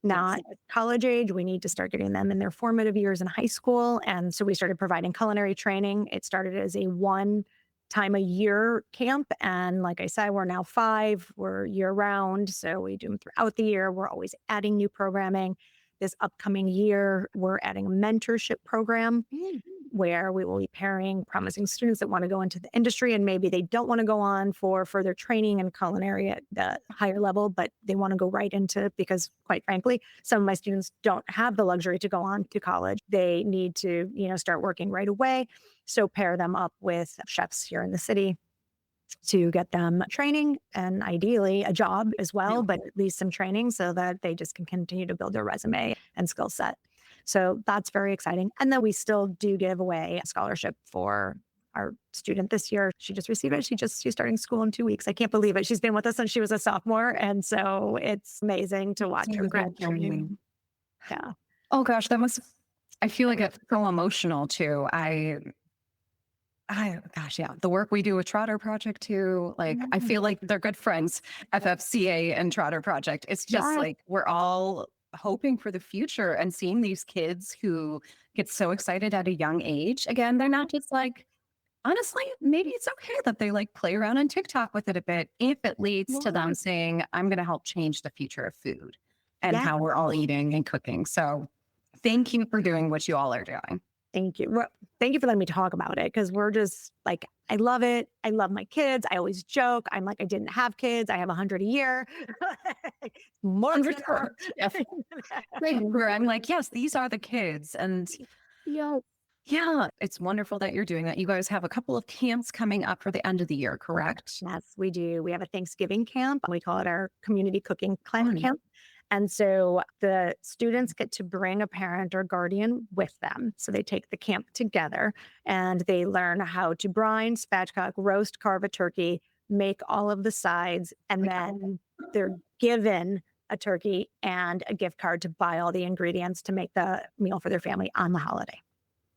not at college age. We need to start getting them in their formative years in high school. And so we started providing culinary training. It started as a one time a year camp. And like I said, we're now 5, we're year round. So we do them throughout the year. We're always adding new programming. This upcoming year, we're adding a mentorship program where we will be pairing promising students that want to go into the industry and maybe they don't want to go on for further training in culinary at the higher level, but they want to go right into, because quite frankly, some of my students don't have the luxury to go on to college. They need to, start working right away. So pair them up with chefs here in the city to get them training and ideally a job as well, but at least some training so that they just can continue to build their resume and skill set. So that's very exciting. And then we still do give away a scholarship for our student this year. She just received it. She's starting school in 2 weeks. I can't believe it. She's been with us since she was a sophomore. And so it's amazing to watch her graduate. Yeah. Oh gosh, I feel like it's so emotional too. Yeah, the work we do with Trotter Project too, I feel like they're good friends, FFCA and Trotter Project. It's just we're all hoping for the future and seeing these kids who get so excited at a young age. Again, they're not just honestly, maybe it's okay that they play around on TikTok with it a bit if it leads to them saying, I'm going to help change the future of food and how we're all eating and cooking. So thank you for doing what you all are doing. Thank you. Well, thank you for letting me talk about it because we're just I love it. I love my kids. I always joke. I'm I didn't have kids. I have 100 a year. More than where I'm yes, these are the kids. And yeah, it's wonderful that you're doing that. You guys have a couple of camps coming up for the end of the year, correct? Yes, we do. We have a Thanksgiving camp. We call it our community cooking camp. And so the students get to bring a parent or guardian with them. So they take the camp together and they learn how to brine, spatchcock, roast, carve a turkey, make all of the sides. And then they're given a turkey and a gift card to buy all the ingredients to make the meal for their family on the holiday.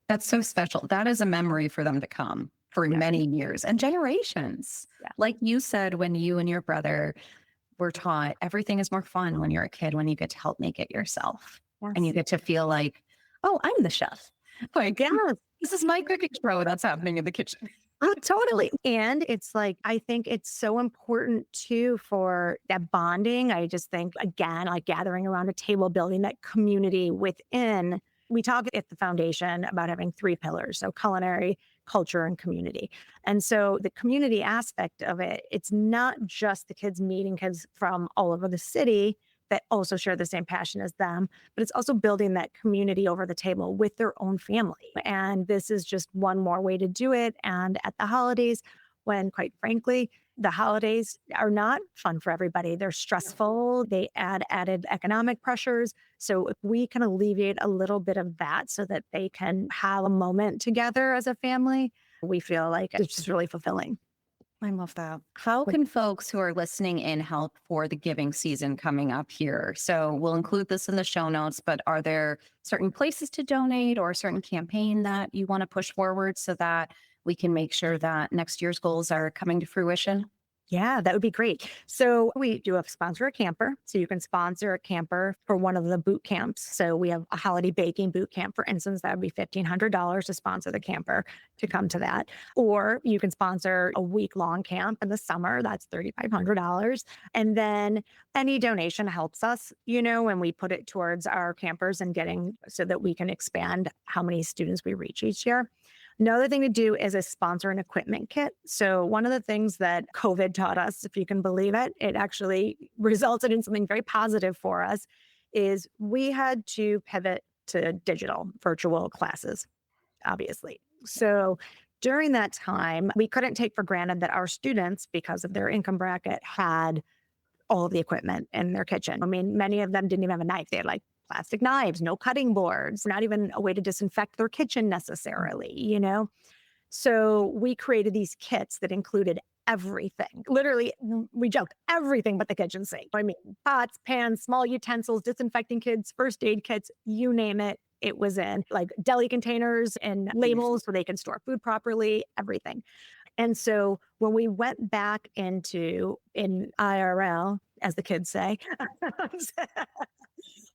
That's so special. That is a memory for them to come for many years and generations. Yeah. Like you said, when you and your brother were taught, everything is more fun when you're a kid, when you get to help make it yourself. Yes. And you get to feel oh, I'm the chef. This is my cooking show that's happening in the kitchen. Oh, totally. And it's like, I think it's so important too for that bonding. I just think, again, like gathering around a table, building that community within. We talk at the foundation about having three pillars. So culinary, culture, and community. And so the community aspect of it, it's not just the kids meeting kids from all over the city that also share the same passion as them, but it's also building that community over the table with their own family. And this is just one more way to do it. And at the holidays, when quite frankly, the holidays are not fun for everybody. They're stressful. They add added economic pressures. So if we can alleviate a little bit of that so that they can have a moment together as a family, we feel like it's just really fulfilling. I love that. How can folks who are listening in help for the giving season coming up here? So we'll include this in the show notes, but are there certain places to donate or a certain campaign that you want to push forward so that we can make sure that next year's goals are coming to fruition? Yeah, that would be great. So we do have sponsor a camper. So you can sponsor a camper for one of the boot camps. So we have a holiday baking boot camp, for instance, that would be $1,500 to sponsor the camper to come to that. Or you can sponsor a week long camp in the summer. That's $3,500. And then any donation helps us, when we put it towards our campers and getting so that we can expand how many students we reach each year. Another thing to do is a sponsor an equipment kit. So one of the things that COVID taught us, if you can believe it, it actually resulted in something very positive for us, is we had to pivot to digital virtual classes, obviously. So during that time, we couldn't take for granted that our students, because of their income bracket, had all of the equipment in their kitchen. I mean, many of them didn't even have a knife. They had like plastic knives, no cutting boards, not even a way to disinfect their kitchen necessarily. So we created these kits that included everything. Literally, we joked everything but the kitchen sink. I mean, pots, pans, small utensils, disinfecting kits, first aid kits, you name it. It was in like deli containers and labels so they can store food properly, everything. And so when we went back into in IRL, as the kids say,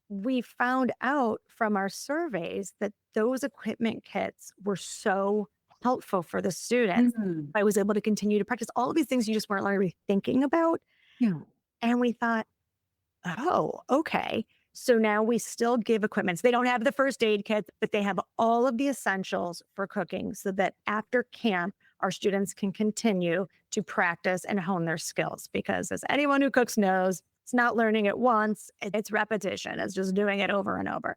we found out from our surveys that those equipment kits were so helpful for the students. Mhm. I was able to continue to practice all of these things you just weren't really thinking about. Yeah. And we thought, oh, okay. So now we still give equipment. So they don't have the first aid kits, but they have all of the essentials for cooking so that after camp, our students can continue to practice and hone their skills. Because as anyone who cooks knows, it's not learning it once, it's repetition. It's just doing it over and over.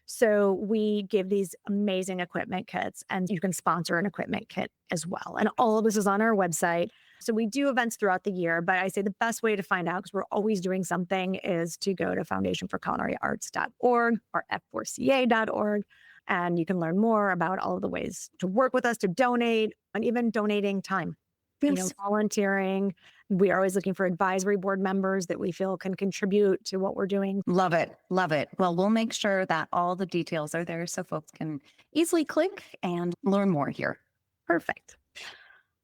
So we give these amazing equipment kits, and you can sponsor an equipment kit as well. And all of this is on our website. So we do events throughout the year, but I say the best way to find out, because we're always doing something, is to go to foundationforculinaryarts.org or f4ca.org. And you can learn more about all of the ways to work with us, to donate, and even donating time, Yes. volunteering. We are always looking for advisory board members that we feel can contribute to what we're doing. Love it. Love it. Well, we'll make sure that all the details are there so folks can easily click and learn more here. Perfect.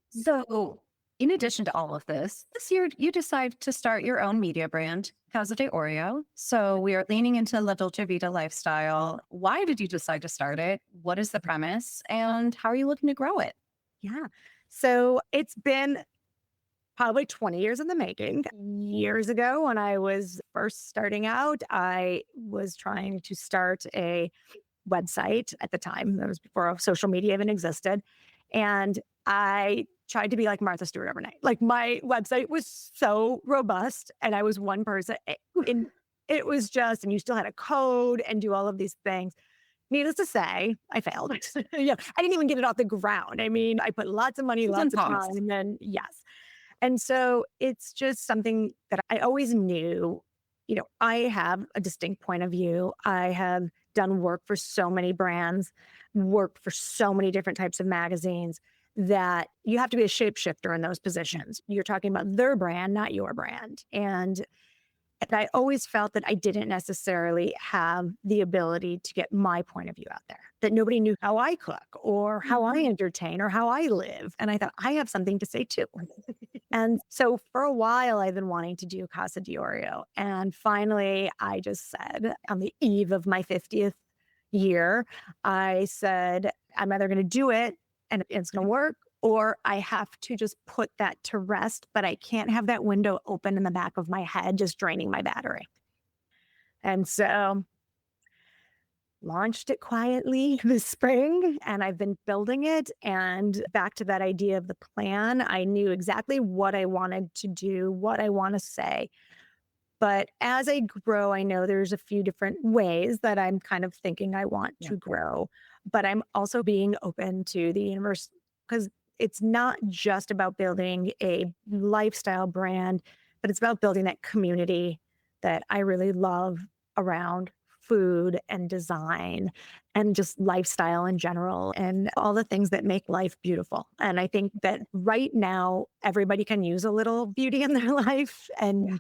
So, in addition to all of this year you decide to start your own media brand, Casa De Orio. So, we are leaning into the dolce vita lifestyle. Why did you decide to start it? What is the premise? And how are you looking to grow it? Yeah. So it's been probably 20 years in the making. Years ago, when I was first starting out, I was trying to start a website at the time. That was before social media even existed. And I tried to be like Martha Stewart overnight. Like my website was so robust, and I was one person. And it was just, and you still had a code and do all of these things. Needless to say, I failed. I didn't even get it off the ground. I mean, I put lots of money, lots of Sometimes. time, and yes. And so it's just something that I always knew, I have a distinct point of view. I have done work for so many brands, worked for so many different types of magazines, that you have to be a shapeshifter in those positions. You're talking about their brand, not your brand. And I always felt that I didn't necessarily have the ability to get my point of view out there, that nobody knew how I cook or how I entertain or how I live. And I thought, I have something to say too. And so for a while, I've been wanting to do Casa De Orio. And finally, I just said, on the eve of my 50th year, I said, I'm either going to do it and it's going to work, or I have to just put that to rest, but I can't have that window open in the back of my head, just draining my battery. And so launched it quietly this spring and I've been building it. And back to that idea of the plan, I knew exactly what I wanted to do, what I want to say. But as I grow, I know there's a few different ways that I'm kind of thinking I want Yeah. to grow. But I'm also being open to the universe because it's not just about building a lifestyle brand, but it's about building that community that I really love around food and design and just lifestyle in general and all the things that make life beautiful. And I think that right now, everybody can use a little beauty in their life and Mhm.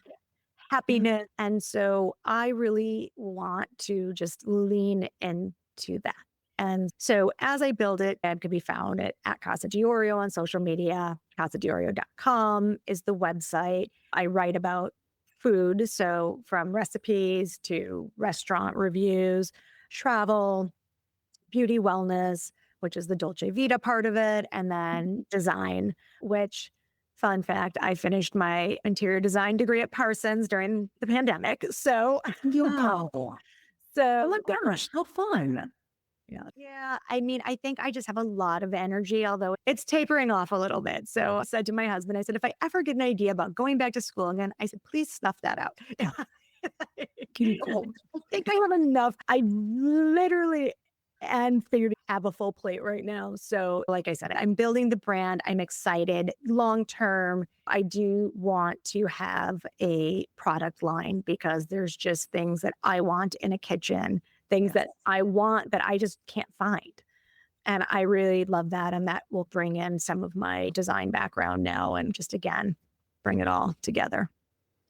happiness. And so I really want to just lean into that. And so as I build it, it can be found at Casa De Orio on social media. CasaDeOrio.com is the website. I write about food. So from recipes to restaurant reviews, travel, beauty wellness, which is the dolce vita part of it, and then design, which fun fact, I finished my interior design degree at Parsons during the pandemic. So, Wow. Oh so my gosh, how fun. yeah, I mean, I think I just have a lot of energy, although it's tapering off a little bit. So I said to my husband, I said, if I ever get an idea about going back to school again, I said, please snuff that out. Cool. I think I have enough. I literally and figured to have a full plate right now. So, like I said, I'm building the brand. I'm excited. Long term, I do want to have a product line because there's just things that I want in a kitchen, things Yes. that I want that I just can't find. And I really love that. And that will bring in some of my design background now and just again, bring it all together.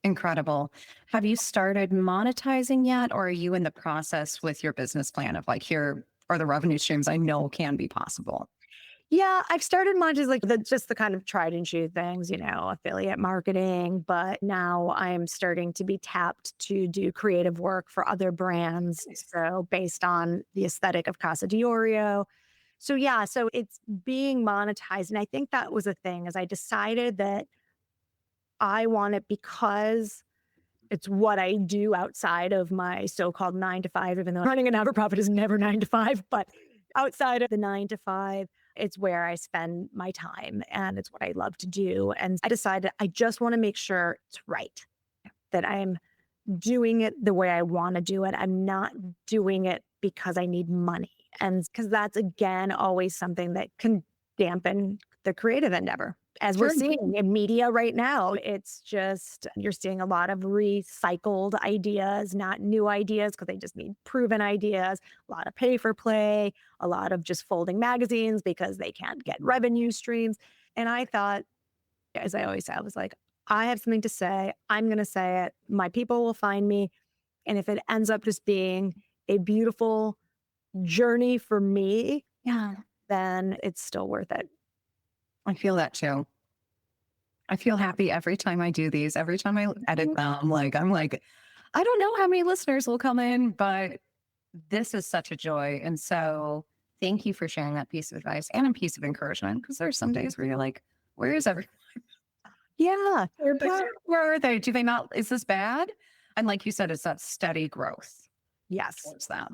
Incredible. Have you started monetizing yet, or are you in the process with your business plan of like, here are the revenue streams I know can be possible? Yeah, I've started much as like just the kind of tried and true things, affiliate marketing, but now I'm starting to be tapped to do creative work for other brands. Nice. So based on the aesthetic of Casa De Orio. So yeah, so it's being monetized. And I think that was a thing as I decided that I want it because it's what I do outside of my so-called 9 to 5, even though running a not-for-profit is never 9 to 5, but outside of the 9 to 5, it's where I spend my time and it's what I love to do. And I decided I just want to make sure it's right, that I'm doing it the way I want to do it. I'm not doing it because I need money. And because that's again always something that can dampen the creative endeavor. As we're Sure. seeing in media right now, it's just you're seeing a lot of recycled ideas, not new ideas, because they just need proven ideas, a lot of pay for play, a lot of just folding magazines because they can't get revenue streams. And I thought, as I always say, I was like, I have something to say. I'm going to say it. My people will find me. And if it ends up just being a beautiful journey for me, Yeah, then it's still worth it. I feel that too. I feel happy every time I do these, every time I edit them. I'm like, I don't know how many listeners will come in, but this is such a joy. And so thank you for sharing that piece of advice and a piece of encouragement. Because there's some days where you're like, where is everyone? Yeah. Where are they? Do they not? Is this bad? And like you said, it's that steady growth Yes. towards that.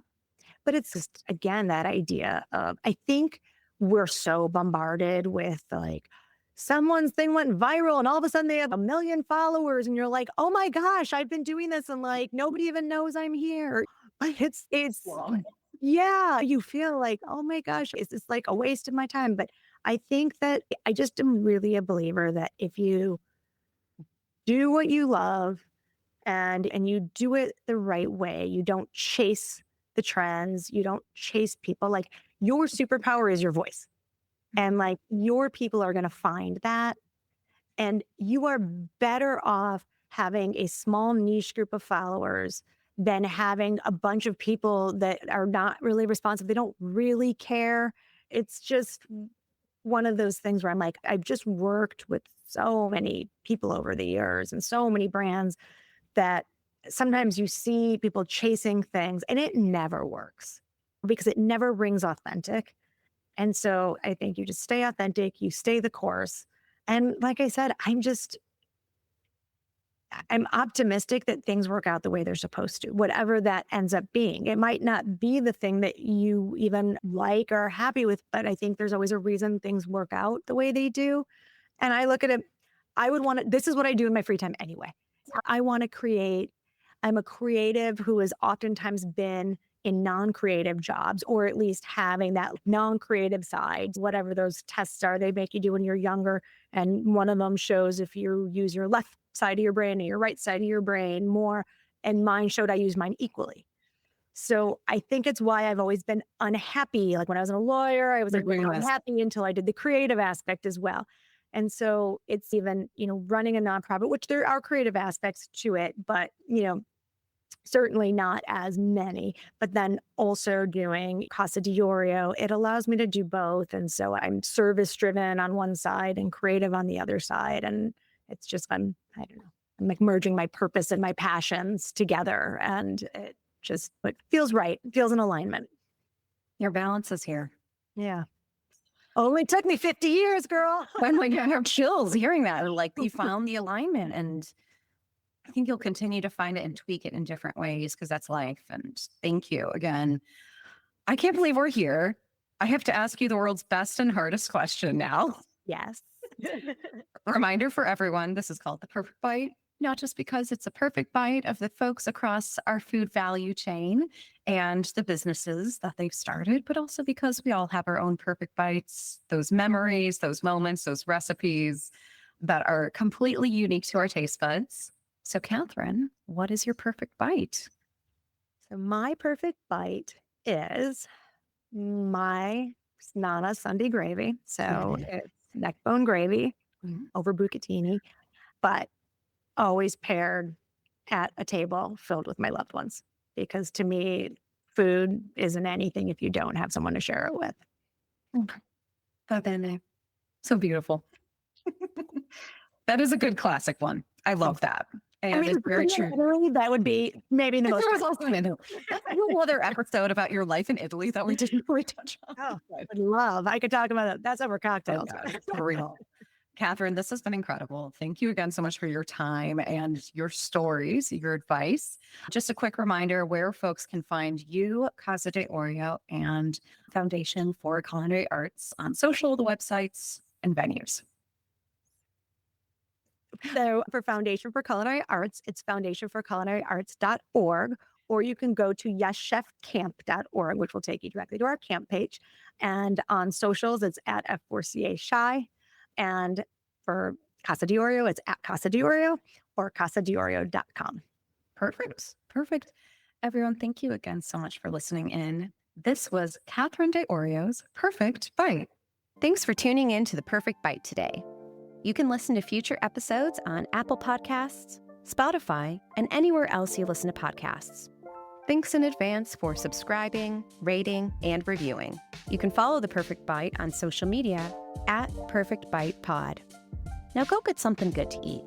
But it's just, again, that idea of, I think we're so bombarded with like, someone's thing went viral and all of a sudden they have 1 million followers and you're like, oh my gosh, I've been doing this and like nobody even knows I'm here. But it's Wow. yeah, you feel like, oh my gosh, is this like a waste of my time? But I think that I just am really a believer that if you do what you love and you do it the right way, you don't chase the trends, you don't chase people. Like your superpower is your voice. And like your people are going to find that. And you are better off having a small niche group of followers than having a bunch of people that are not really responsive. They don't really care. It's just one of those things where I'm like, I've just worked with so many people over the years and so many brands that sometimes you see people chasing things and it never works because it never rings authentic. And so I think you just stay authentic, you stay the course. And like I said, I'm optimistic that things work out the way they're supposed to, whatever that ends up being. It might not be the thing that you even like or are happy with, but I think there's always a reason things work out the way they do. And I look at it, I would want to, this is what I do in my free time anyway. I want to create. I'm a creative who has oftentimes been in non-creative jobs, or at least having that non-creative side, whatever those tests are they make you do when you're younger. And one of them shows if you use your left side of your brain or your right side of your brain more. And mine showed I use mine equally. So I think it's why I've always been unhappy. Like when I was a lawyer, I was like really unhappy until I did the creative aspect as well. And so it's even, running a nonprofit, which there are creative aspects to it, but, certainly not as many. But then also doing Casa De Orio, it allows me to do both. And so I'm service driven on one side and creative on the other side. And it's just, I don't know, I'm like merging my purpose and my passions together. And it feels right. It feels in alignment. Your balance is here. Yeah. Only took me 50 years, girl. Oh my God, I have chills hearing that. Like you found the alignment, and I think you'll continue to find it and tweak it in different ways because that's life. And thank you again. I can't believe we're here. I have to ask you the world's best and hardest question now. Yes. Reminder for everyone, this is called the perfect bite, not just because it's a perfect bite of the folks across our food value chain and the businesses that they've started, but also because we all have our own perfect bites, those memories, those moments, those recipes that are completely unique to our taste buds. So, Catherine, what is your perfect bite? So my perfect bite is my Nana Sunday gravy. So it's neck bone gravy over bucatini, but always paired at a table filled with my loved ones. Because to me, food isn't anything if you don't have someone to share it with. So beautiful. That is a good classic one. I love that. And it's very true. Italy, that would be maybe the most. There was also an Italy. That's a whole other episode about your life in Italy that we didn't really touch on. Oh, I would love. I could talk about that. That's over cocktails. Oh, God, for real. Catherine, this has been incredible. Thank you again so much for your time and your stories, your advice. Just a quick reminder where folks can find you, Casa De Orio, and Foundation for Culinary Arts on social, the websites, and venues. So for Foundation for Culinary Arts, it's foundationforculinaryarts.org, or you can go to yeschefcamp.org, which will take you directly to our camp page. And on socials, it's at F4CA Shy. And for Casa De Orio, it's at Casa De Orio or casadeorio.com. Perfect. Perfect. Everyone, thank you again so much for listening in. This was Catherine De Orio's Perfect Bite. Thanks for tuning in to The Perfect Bite today. You can listen to future episodes on Apple Podcasts, Spotify, and anywhere else you listen to podcasts. Thanks in advance for subscribing, rating, and reviewing. You can follow The Perfect Bite on social media at Perfect Bite Pod. Now go get something good to eat.